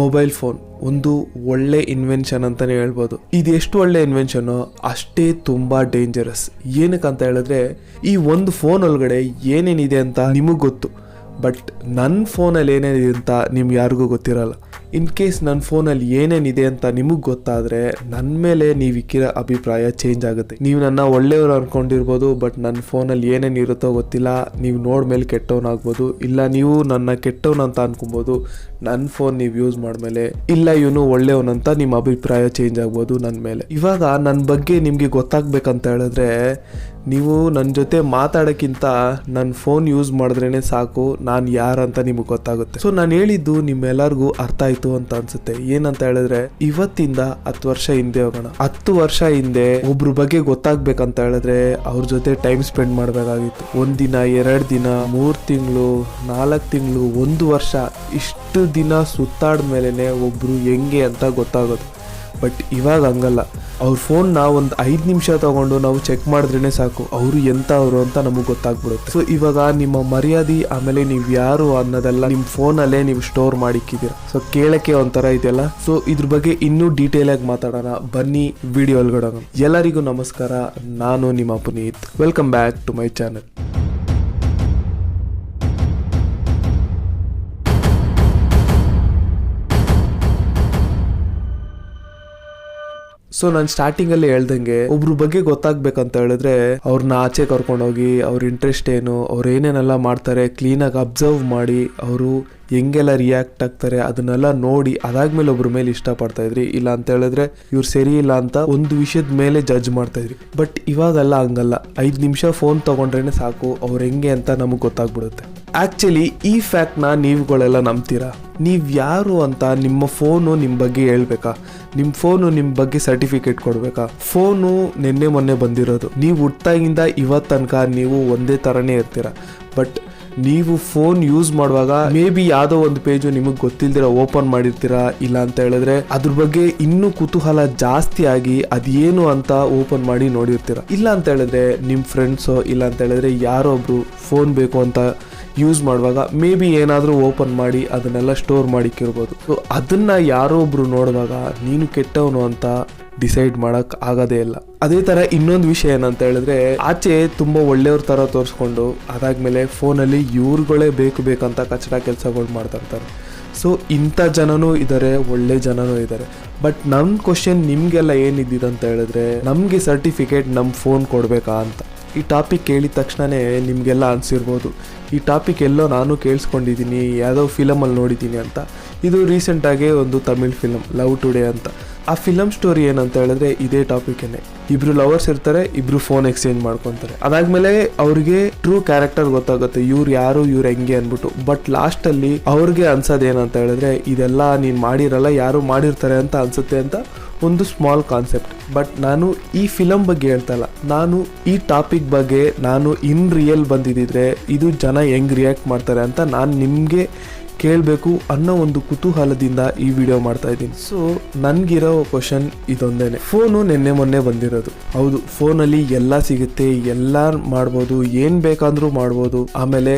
Mobile phone ಒಂದು ಒಳ್ಳೆ invention ಅಂತಾನೆ ಹೇಳ್ಬೋದು. ಇದು ಎಷ್ಟು ಒಳ್ಳೆ ಇನ್ವೆನ್ಷನ್ ಅಷ್ಟೇ ತುಂಬಾ ಡೇಂಜರಸ್. ಏನಕ್ಕಂತ ಹೇಳಿದ್ರೆ ಈ ಒಂದು ಫೋನ್ ಒಳಗಡೆ ಏನೇನಿದೆ ಅಂತ ನಿಮಗೆ ಗೊತ್ತು, ಬಟ್ ನನ್ನ ಫೋನಲ್ಲಿ ಏನೇನಿದೆ ಅಂತ ನಿಮ್ಗೆ ಯಾರಿಗೂ ಗೊತ್ತಿರಲ್ಲ. ಇನ್ ಕೇಸ್ ನನ್ನ ಫೋನಲ್ಲಿ ಏನೇನಿದೆ ಅಂತ ನಿಮಗೆ ಗೊತ್ತಾದರೆ ನನ್ನ ಮೇಲೆ ನೀವು ಇಕ್ಕಿರೋ ಅಭಿಪ್ರಾಯ ಚೇಂಜ್ ಆಗುತ್ತೆ. ನೀವು ನನ್ನ ಒಳ್ಳೆಯವರು ಅನ್ಕೊಂಡಿರ್ಬೋದು, ಬಟ್ ನನ್ನ ಫೋನಲ್ಲಿ ಏನೇನು ಇರುತ್ತೋ ಗೊತ್ತಿಲ್ಲ. ನೀವು ನೋಡ್ಮೇಲೆ ಕೆಟ್ಟವನಾಗ್ಬೋದು, ಇಲ್ಲ ನೀವು ನನ್ನ ಕೆಟ್ಟವನಂತ ಅನ್ಕೊಬೋದು. ನನ್ನ ಫೋನ್ ನೀವು ಯೂಸ್ ಮಾಡ್ಮೇಲೆ ಇಲ್ಲ ಇವನು ಒಳ್ಳೆಯವನಂತ ನಿಮ್ಮ ಅಭಿಪ್ರಾಯ ಚೇಂಜ್ ಆಗ್ಬೋದು ನನ್ನ ಮೇಲೆ. ಇವಾಗ ನನ್ನ ಬಗ್ಗೆ ನಿಮಗೆ ಗೊತ್ತಾಗ್ಬೇಕಂತ ಹೇಳಿದ್ರೆ ನೀವು ನನ್ನ ಜೊತೆ ಮಾತಾಡೋಕ್ಕಿಂತ ನನ್ನ ಫೋನ್ ಯೂಸ್ ಮಾಡಿದ್ರೇ ಸಾಕು, ನಾನು ಯಾರಂತ ನಿಮಗೆ ಗೊತ್ತಾಗುತ್ತೆ. ಸೊ ನಾನು ಹೇಳಿದ್ದು ನಿಮ್ಮೆಲ್ಲರಿಗೂ ಅರ್ಥ ಆಯ್ತು ಅಂತ ಅನ್ಸುತ್ತೆ. ಏನಂತ ಹೇಳಿದ್ರೆ ಇವತ್ತಿಂದ 10 ವರ್ಷ ಹಿಂದೆ ಹೋಗೋಣ. 10 ವರ್ಷ ಹಿಂದೆ ಒಬ್ರ ಬಗ್ಗೆ ಗೊತ್ತಾಗ್ಬೇಕಂತ ಹೇಳಿದ್ರೆ ಅವ್ರ ಜೊತೆ ಟೈಮ್ ಸ್ಪೆಂಡ್ ಮಾಡಬೇಕಾಗಿತ್ತು. 1 ದಿನ 2 ದಿನ 3 ತಿಂಗಳು 4 ತಿಂಗಳು 1 ವರ್ಷ ಇಷ್ಟು ದಿನ ಸುತ್ತಾಡ್ಮೇಲೆ ಒಬ್ರು ಹೆಂಗೆ ಅಂತ ಗೊತ್ತಾಗೋದು. ಬಟ್ ಇವಾಗ ಹಂಗಲ್ಲ. ಅವ್ರ ಫೋನ್ನ ಒಂದು 5 ನಿಮಿಷ ತಗೊಂಡು ನಾವು ಚೆಕ್ ಮಾಡಿದ್ರೇ ಸಾಕು ಅವರು ಎಂಥವ್ರು ಅಂತ ನಮಗೆ ಗೊತ್ತಾಗ್ಬಿಡುತ್ತೆ. ಸೊ ಇವಾಗ ನಿಮ್ಮ ಮರ್ಯಾದೆ ಆಮೇಲೆ ನೀವು ಯಾರು ಅನ್ನೋದೆಲ್ಲ ನಿಮ್ಮ ಫೋನಲ್ಲೇ ನೀವು ಸ್ಟೋರ್ ಮಾಡಿಕ್ಕಿದ್ದೀರಾ. ಸೊ ಕೇಳಕ್ಕೆ ಒಂಥರ ಇದೆಯಲ್ಲ. ಸೊ ಇದ್ರ ಬಗ್ಗೆ ಇನ್ನೂ ಡೀಟೇಲ್ ಆಗಿ ಮಾತಾಡೋಣ ಬನ್ನಿ ವಿಡಿಯೋ ಒಳಗಡೆ. ಎಲ್ಲರಿಗೂ ನಮಸ್ಕಾರ, ನಾನು ನಿಮ್ಮ Puneeth. Welcome back to my channel. So ನಾನು ಸ್ಟಾರ್ಟಿಂಗಲ್ಲಿ ಹೇಳ್ದಂಗೆ ಒಬ್ರ ಬಗ್ಗೆ ಗೊತ್ತಾಗ್ಬೇಕಂತ ಹೇಳಿದ್ರೆ ಅವ್ರನ್ನ ಆಚೆ ಕರ್ಕೊಂಡೋಗಿ ಅವ್ರ ಇಂಟ್ರೆಸ್ಟ್ ಏನು, ಅವ್ರು ಏನೇನೆಲ್ಲ ಮಾಡ್ತಾರೆ ಕ್ಲೀನಾಗಿ ಅಬ್ಸರ್ವ್ ಮಾಡಿ ಅವರು ಹೆಂಗೆಲ್ಲ ರಿಯಾಕ್ಟ್ ಆಗ್ತಾರೆ ಅದನ್ನೆಲ್ಲ ನೋಡಿ ಅದಾದ್ಮೇಲೆ ಒಬ್ರ ಮೇಲೆ ಇಷ್ಟಪಡ್ತಾ ಇದ್ರಿ. ಇಲ್ಲ ಅಂತ ಹೇಳಿದ್ರೆ ಇವ್ರು ಸರಿ ಇಲ್ಲ ಅಂತ ಒಂದು ವಿಷಯದ ಮೇಲೆ ಜಡ್ಜ್ ಮಾಡ್ತಾ ಇದ್ರಿ. ಬಟ್ ಇವಾಗೆಲ್ಲ ಹಂಗಲ್ಲ. 5 ನಿಮಿಷ ಫೋನ್ ತಗೊಂಡ್ರೇನೆ ಸಾಕು ಅವ್ರು ಹೆಂಗೆ ಅಂತ ನಮಗೆ ಗೊತ್ತಾಗ್ಬಿಡುತ್ತೆ. ಆಕ್ಚುಲಿ ಈ ಫ್ಯಾಕ್ಟ್ನ ನೀವುಗಳೆಲ್ಲ ನಂಬ್ತೀರಾ? ನೀವು ಯಾರು ಅಂತ ನಿಮ್ಮ ಫೋನು ನಿಮ್ಮ ಬಗ್ಗೆ ಹೇಳ್ಬೇಕಾ? ನಿಮ್ಮ ಫೋನು ನಿಮ್ಮ ಬಗ್ಗೆ ಸರ್ಟಿಫಿಕೇಟ್ ಕೊಡ್ಬೇಕಾ? ಫೋನು ನಿನ್ನೆ ಮೊನ್ನೆ ಬಂದಿರೋದು. ನೀವು ಹುಟ್ಟಾಗಿಂದ ಇವತ್ತು ತನಕ ನೀವು ಒಂದೇ ಥರನೇ ಇರ್ತೀರ. ಬಟ್ ನೀವು ಫೋನ್ ಯೂಸ್ ಮಾಡುವಾಗ ಮೇ ಬಿ ಯಾವುದೋ ಒಂದು ಪೇಜು ನಿಮಗೆ ಗೊತ್ತಿಲ್ದಿರ ಓಪನ್ ಮಾಡಿರ್ತೀರಾ. ಇಲ್ಲ ಅಂತ ಹೇಳಿದ್ರೆ ಅದ್ರ ಬಗ್ಗೆ ಇನ್ನೂ ಕುತೂಹಲ ಜಾಸ್ತಿ ಆಗಿ ಅದೇನು ಅಂತ ಓಪನ್ ಮಾಡಿ ನೋಡಿರ್ತೀರ. ಇಲ್ಲ ಅಂತ ಹೇಳಿದ್ರೆ ನಿಮ್ಮ ಫ್ರೆಂಡ್ಸೋ ಇಲ್ಲ ಅಂತ ಹೇಳಿದ್ರೆ ಯಾರೋ ಒಬ್ರು ಫೋನ್ ಬೇಕು ಅಂತ ಯೂಸ್ ಮಾಡುವಾಗ ಮೇ ಬಿ ಏನಾದರೂ ಓಪನ್ ಮಾಡಿ ಅದನ್ನೆಲ್ಲ ಸ್ಟೋರ್ ಮಾಡಿಕ್ಕಿರ್ಬೋದು. ಸೊ ಅದನ್ನ ಯಾರೋ ಒಬ್ರು ನೋಡುವಾಗ ನೀನು ಕೆಟ್ಟವನು ಅಂತ ಡಿಸೈಡ್ ಮಾಡಕ್ ಆಗೋದೇ ಇಲ್ಲ. ಅದೇ ತರ ಇನ್ನೊಂದು ವಿಷಯ ಏನಂತ ಹೇಳಿದ್ರೆ ಆಚೆ ತುಂಬಾ ಒಳ್ಳೆಯವ್ರ ತರ ತೋರಿಸ್ಕೊಂಡು ಅದಾದ್ಮೇಲೆ ಫೋನಲ್ಲಿ ಇವ್ರುಗಳೇ ಬೇಕಂತ ಕಚಡ ಕೆಲಸಗಳು ಮಾಡ್ತಾ ಇರ್ತಾರೆ. ಸೊ ಇಂಥ ಜನನೂ ಇದ್ದಾರೆ, ಒಳ್ಳೆ ಜನನೂ ಇದ್ದಾರೆ. ಬಟ್ ನಮ್ಮ ಕ್ವಶನ್ ನಿಮ್ಗೆಲ್ಲ ಏನಿದ್ದಿದೆ ಅಂತ ಹೇಳಿದ್ರೆ ನಮ್ಗೆ ಸರ್ಟಿಫಿಕೇಟ್ ನಮ್ಮ ಫೋನ್ ಕೊಡ್ಬೇಕಾ ಅಂತ. ಈ ಟಾಪಿಕ್ ಕೇಳಿದ ತಕ್ಷಣನೇ ನಿಮಗೆಲ್ಲ ಅನಿಸಿರ್ಬೋದು ಈ ಟಾಪಿಕ್ ಎಲ್ಲೋ ನಾನು ಕೇಳಿಸ್ಕೊಂಡಿದ್ದೀನಿ, ಯಾವುದೋ ಫಿಲಮಲ್ಲಿ ನೋಡಿದ್ದೀನಿ ಅಂತ. ಇದು ರೀಸೆಂಟಾಗಿ ಒಂದು ತಮಿಳ್ ಫಿಲಮ್ ಲವ್ ಟುಡೇ ಅಂತ. ಆ ಫಿಲಮ್ ಸ್ಟೋರಿ ಏನಂತ ಹೇಳಿದ್ರೆ ಇದೇ ಟಾಪಿಕ್ಕೇನೆ. ಇಬ್ರು ಲವರ್ಸ್ ಇರ್ತಾರೆ, ಇಬ್ರು ಫೋನ್ ಎಕ್ಸ್ಚೇಂಜ್ ಮಾಡ್ಕೊತಾರೆ. ಅದಾದ್ಮೇಲೆ ಅವ್ರಿಗೆ ಟ್ರೂ ಕ್ಯಾರೆಕ್ಟರ್ ಗೊತ್ತಾಗುತ್ತೆ, ಇವ್ರು ಯಾರು ಇವ್ರು ಹೆಂಗೆ ಅಂದ್ಬಿಟ್ಟು. ಬಟ್ ಲಾಸ್ಟಲ್ಲಿ ಅವ್ರಿಗೆ ಅನ್ಸೋದೇನಂತ ಹೇಳಿದ್ರೆ ಇದೆಲ್ಲ ನೀನು ಮಾಡಿರಲ್ಲ, ಯಾರು ಮಾಡಿರ್ತಾರೆ ಅಂತ ಅನ್ಸುತ್ತೆ ಅಂತ ಒಂದು ಸ್ಮಾಲ್ ಕಾನ್ಸೆಪ್ಟ್. ಬಟ್ ನಾನು ಈ ಫಿಲಮ್ ಬಗ್ಗೆ ಹೇಳ್ತಲ್ಲ, ನಾನು ಈ ಟಾಪಿಕ್ ಬಗ್ಗೆ ನಾನು ಇನ್ ರಿಯಲ್ ಬಂದಿದ್ದಿದ್ರೆ ಇದು ಜನ ಹೆಂಗ್ ರಿಯಾಕ್ಟ್ ಮಾಡ್ತಾರೆ ಅಂತ ನಾನು ನಿಮಗೆ ಕೇಳಬೇಕು ಅನ್ನೋ ಒಂದು ಕುತೂಹಲದಿಂದ ಈ ವಿಡಿಯೋ ಮಾಡ್ತಾ ಇದ್ದೀನಿ. ಸೊ ನನಗಿರೋ ಕ್ವಶನ್ ಇದೊಂದೇನೆ. ಫೋನು ನಿನ್ನೆ ಮೊನ್ನೆ ಬಂದಿರೋದು ಹೌದು. ಫೋನಲ್ಲಿ ಎಲ್ಲ ಸಿಗುತ್ತೆ, ಎಲ್ಲ ಮಾಡ್ಬೋದು, ಏನು ಬೇಕಾದರೂ ಮಾಡ್ಬೋದು. ಆಮೇಲೆ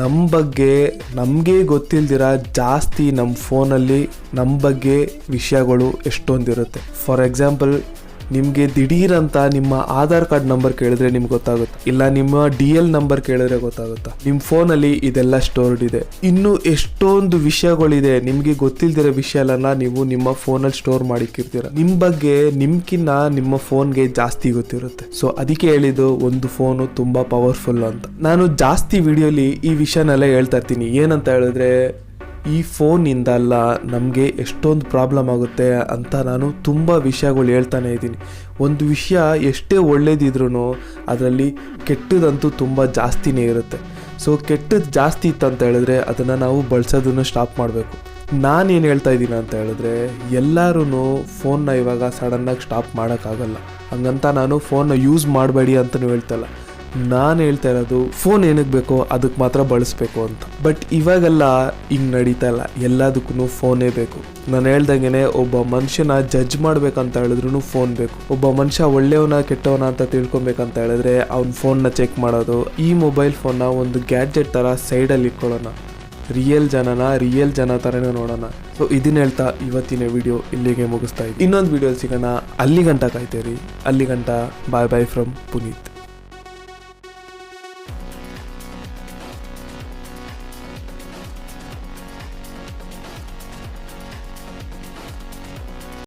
ನಮ್ಮ ಬಗ್ಗೆ ನಮಗೆ ಗೊತ್ತಿಲ್ದಿರ ಜಾಸ್ತಿ ನಮ್ಮ ಫೋನಲ್ಲಿ ನಮ್ಮ ಬಗ್ಗೆ ವಿಷಯಗಳು ಎಷ್ಟೊಂದಿರುತ್ತೆ. ಫಾರ್ ಎಕ್ಸಾಂಪಲ್ ನಿಮಗೆ ದಿಢೀರಂತ ನಿಮ್ಮ ಆಧಾರ್ ಕಾರ್ಡ್ ನಂಬರ್ ಕೇಳಿದ್ರೆ ನಿಮ್ಗೆ ಗೊತ್ತಾಗುತ್ತೆ, ಇಲ್ಲ ನಿಮ್ಮ DL ನಂಬರ್ ಕೇಳಿದ್ರೆ ಗೊತ್ತಾಗುತ್ತಾ. ನಿಮ್ಮ ಫೋನಲ್ಲಿ ಇದೆಲ್ಲ ಸ್ಟೋರ್ಡ್ ಇದೆ. ಇನ್ನು ಎಷ್ಟೊಂದು ವಿಷಯಗಳಿದೆ, ನಿಮಗೆ ಗೊತ್ತಿಲ್ದಿರೋ ವಿಷಯ ಎಲ್ಲ ನೀವು ನಿಮ್ಮ ಫೋನಲ್ಲಿ ಸ್ಟೋರ್ ಮಾಡಿಕ್ಕಿರ್ತೀರ. ನಿಮ್ಮ ಬಗ್ಗೆ ನಿಮ್ಕಿನ್ನ ನಿಮ್ಮ ಫೋನ್ಗೆ ಜಾಸ್ತಿ ಗೊತ್ತಿರುತ್ತೆ. ಸೊ ಅದಕ್ಕೆ ಹೇಳಿದ್ದು ಒಂದು ಫೋನು ತುಂಬಾ ಪವರ್ಫುಲ್ ಅಂತ. ನಾನು ಜಾಸ್ತಿ ವಿಡಿಯೋಲಿ ಈ ವಿಷಯನೆಲ್ಲ ಹೇಳ್ತಾ ಇರ್ತೀನಿ. ಏನಂತ ಹೇಳಿದ್ರೆ ಈ ಫೋನಿಂದ ಅಲ್ಲ ನಮಗೆ ಎಷ್ಟೊಂದು ಪ್ರಾಬ್ಲಮ್ ಆಗುತ್ತೆ ಅಂತ ನಾನು ತುಂಬ ವಿಷಯಗಳು ಹೇಳ್ತಾನೆ ಇದ್ದೀನಿ. ಒಂದು ವಿಷಯ ಎಷ್ಟೇ ಒಳ್ಳೇದಿದ್ರೂ ಅದರಲ್ಲಿ ಕೆಟ್ಟದಂತೂ ತುಂಬ ಜಾಸ್ತಿನೇ ಇರುತ್ತೆ. ಸೊ ಕೆಟ್ಟದ್ದು ಜಾಸ್ತಿ ಇತ್ತಂತ ಹೇಳಿದ್ರೆ ಅದನ್ನು ನಾವು ಬಳಸೋದನ್ನು ಸ್ಟಾಪ್ ಮಾಡಬೇಕು. ನಾನೇನು ಹೇಳ್ತಾ ಇದ್ದೀನಿ ಅಂತ ಹೇಳಿದ್ರೆ ಎಲ್ಲರೂ ಫೋನ್ನ ಇವಾಗ ಸಡನ್ನಾಗಿ ಸ್ಟಾಪ್ ಮಾಡೋಕ್ಕಾಗಲ್ಲ. ಹಂಗಂತ ನಾನು ಫೋನ್ನ ಯೂಸ್ ಮಾಡಬೇಡಿ ಅಂತಲೂ ಹೇಳ್ತಲ್ಲ. ನಾನು ಹೇಳ್ತಾ ಇರೋದು ಫೋನ್ ಏನಕ್ಕೆ ಬೇಕೋ ಅದಕ್ಕೆ ಮಾತ್ರ ಬಳಸಬೇಕು ಅಂತ. ಬಟ್ ಇವಾಗೆಲ್ಲ ಹಿಂಗೆ ನಡೀತಾ ಇಲ್ಲ, ಎಲ್ಲದಕ್ಕೂ ಫೋನೇ ಬೇಕು. ನಾನು ಹೇಳ್ದಂಗೆ ಒಬ್ಬ ಮನುಷ್ಯನ ಜಡ್ಜ್ ಮಾಡ್ಬೇಕಂತ ಹೇಳಿದ್ರು ಫೋನ್ ಬೇಕು. ಒಬ್ಬ ಮನುಷ್ಯ ಒಳ್ಳೆಯವನ ಕೆಟ್ಟವನ ಅಂತ ತಿಳ್ಕೊಬೇಕಂತ ಹೇಳಿದ್ರೆ ಅವ್ನ ಫೋನ್ನ ಚೆಕ್ ಮಾಡೋದು. ಈ ಮೊಬೈಲ್ ಫೋನ್ನ ಒಂದು ಗ್ಯಾಡ್ಜೆಟ್ ಥರ ಸೈಡಲ್ಲಿ ಇಟ್ಕೊಳ್ಳೋಣ. ರಿಯಲ್ ಜನ ಥರನೇ ನೋಡೋಣ. ಸೊ ಇದನ್ನ ಹೇಳ್ತಾ ಇವತ್ತಿನ ವಿಡಿಯೋ ಇಲ್ಲಿಗೆ ಮುಗಿಸ್ತಾ ಇದ್ದೀನಿ. ಇನ್ನೊಂದು ವಿಡಿಯೋ ಸಿಗೋಣ. ಅಲ್ಲಿ ಗಂಟ ಕಾಯ್ತೇರಿ. ಅಲ್ಲಿ ಗಂಟ ಬಾಯ್ ಬಾಯ್ ಫ್ರಮ್ ಪುನೀತ್.